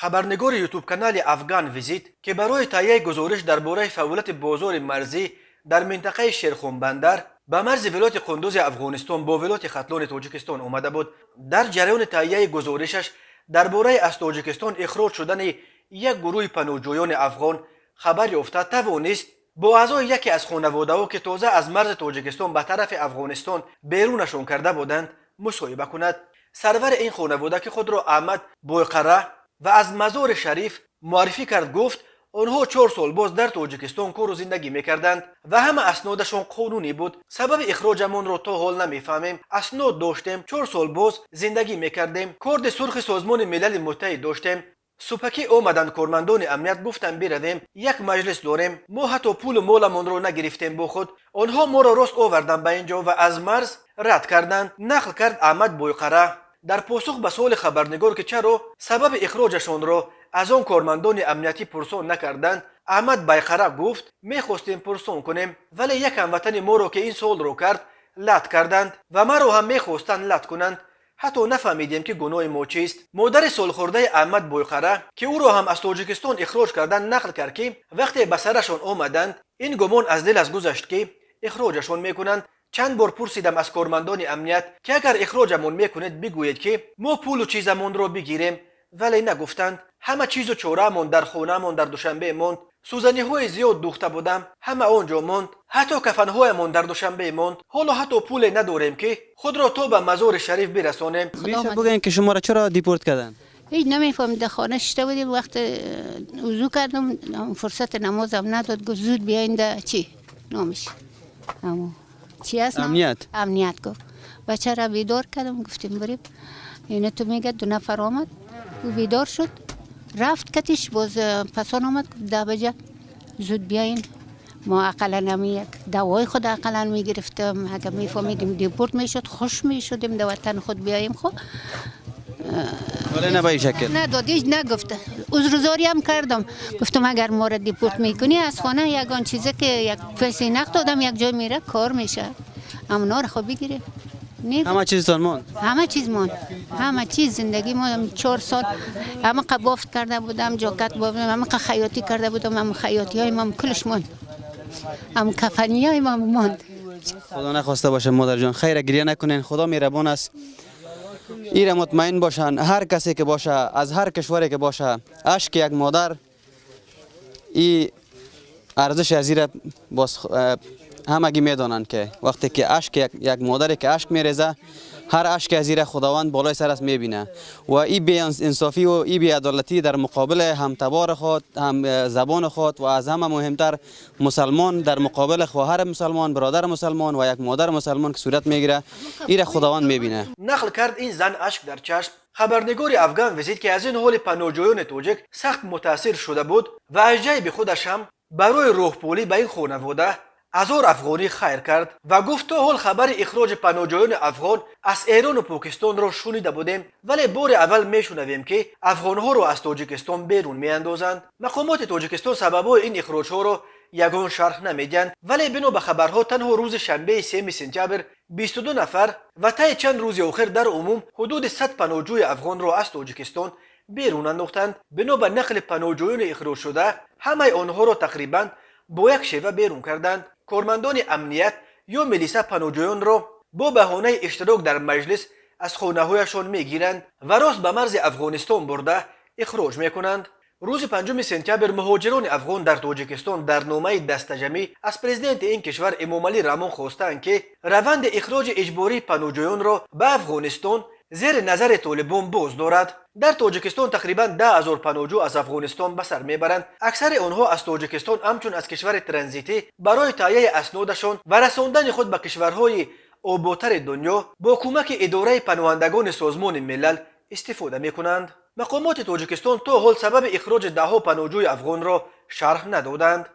خبرنگار یوتیوب کانال افغان ویزیت که برای تهیه گزارش درباره فعالیت بازار مرزی در منطقه شیرخون بندر به مرز ولایت قندوز افغانستان با ولایت ختلان تاجیکستان آمده بود. در جریان تهیه گزارشش درباره از تاجیکستان اخراج شدن یک گروه پناهجویان افغان خبر یافته توانست با اعضای یکی از خانواده‌ها که تازه از مرز تاجیکستان به طرف افغانستان بیرونشان کرده بودند مصاحبه کند. سرور این خانواده که خود را احمد بویقره و از مزار شریف معرفی کرد گفت آنها 4 سال باز در تاجیکستان کار و زندگی میکردند و همه اسنادشان قانونی بود. سبب اخراجمان را تا حال نمیفهمیم. اسناد داشتیم، 4 سال باز زندگی میکردیم، کارت سرخ سازمان ملل متحد داشتیم. سپکی آمدند کارمندان امنیت گفتند برویم یک مجلس داریم، ما حتی پول مالمان را نگرفتیم با خود، آنها ما را راست آوردند به اینجا و از مرز رد کردند. نقل کرد احمد بویقره در پاسخ به سوال خبرنگار که چرا سبب اخراجشان را از آن کارمندان امنیتی پرسان نکردند، احمد بایقره گفت میخواستیم پرسان کنیم ولی یک هموطن ما را که این سوال را کرد لط کردند و ما را هم میخواستند لط کنند. حتی نفهمیدیم که گناه ما چیست. مادر سالخورده احمد بویقره که او را هم از تاجیکستان اخراج کردند نقل کرد که وقتی به سرشان آمدند این گمان از دل از گذشت که اخراجشان میکنند. چند بار پرسیدم از کارمندان امنیت که اگر اخراجمون میکنید بگویید که ما پول و چیزمون رو بگیریم، ولی نگفتند. همه چیز و چوره‌مون در خونه‌مون در دوشنبه ماند، سوزنی‌های زیاد دوخته بودم همه آنجا ماند، حتی کفن‌هایمون در دوشنبه ماند. حالا حتی پول نداریم که خود را تا به مزار شریف برسانیم. میشه بگین که شما را چرا دیپورت کردن؟ هیچ نمیفهمم. در خانه شده بودیم، وقت وضو کردم فرصت نمازم نداد، گفت زود بیاین در چی نامش چی هست؟ امنیت گفت. بچه را بیدار کردم، گفتیم بریم. اینه تو میگه 2 نفر آمد، او بیدار شد رفت کتش، باز پسان آمد 10 بجه زود بیاین. ما اقلا نمی یک دوای خود اقلا میگرفتم، اگر میفهمیدیم دیپورت میشد خوش میشدیم در وطن خود بیاییم. خب ولی نه به این شکل ندادیش، نگفته. عذرزاری هم کردم، گفتم اگر ما را دیپورت میکنی از خانه یگان چیزی که یک پیسه نقد دادم یک جای میره کار میشه، امنا رو خب بگیریم. همه چیزتان ماند؟ همه چیز ماند، همه چیز زندگی ما 4 سال همه بافت کرده بودم، جاکت بافت، همه خیاطی کرده بودم، هم خیاطی های ما کلش ماند، هم کفنی های ما ماند. خدا نخواسته باشه مادر جان، خیر گریه نکنین، خدا مهربان است. ایره مطمئن باشن هر کسی که باشه از هر کشوری که باشه اشک یک مادر ای ارزش از ایره باز همگی میدانند که وقتی که اشک یک مادری که اشک میریزه هر اشک از ایره خداوند بالای سرش میبینه و این بی انصافی و این بی عدالتی در مقابل هم تبار خود هم زبان خود و از همه مهمتر مسلمان در مقابل خواهر مسلمان، برادر مسلمان و یک مادر مسلمان که صورت میگیره ایره خداوند میبینه. نقل کرد این زن اشک در چشم خبرنگار افغان ویزیت که از این حال پناهجویان تاجیک سخت متاثر شده بود و از جیب خودش هم برای راهپولی به این خانواده 1000 افغانی خیر کرد و گفت تا حال خبر اخراج پناهجویان افغان از ایران و پاکستان را شنیده بودیم ولی بار اول میشنویم که افغانها را از تاجیکستان بیرون میاندازند. مقامات تاجیکستان سببهای این اخراجها را یگان شرح نمیدن، ولی بنا به خبرها تنها روز شنبه 3 سپتامبر 22 نفر و طی چند روز آخر در عموم حدود 100 پناهجوی افغان را از تاجیکستان بیرون انداختند. بنا به نقل پناهجویان اخراج شده همه آنها را تقریبا با یک شیوه بیرون کردند. کارمندان امنیت یا میلیسا پناهجویان را با بهانه اشتراک در مجلس از خانه‌هایشان میگیرند و راست به مرز افغانستان برده اخراج میکنند. روز 5 سپتامبر مهاجران افغان در تاجیکستان در نامه دستجمعی از پرزیدنت این کشور امامعلی رحمان خواستند که روند اخراج اجباری پناهجویان را به افغانستان زیر نظر طالبان باز دارد. در تاجیکستان تقریبا 10,000 پناهجو از افغانستان به سر میبرند. اکثر آنها از تاجیکستان همچون از کشور ترانزیتی برای تهیه اسنادشان و رساندن خود به کشورهای آبادتر دنیا با کمک اداره پناهندگان سازمان ملل استفاده میکنند. مقامات تاجیکستان تا حال سبب اخراج 10 پناهجوی افغان را شرح ندادند.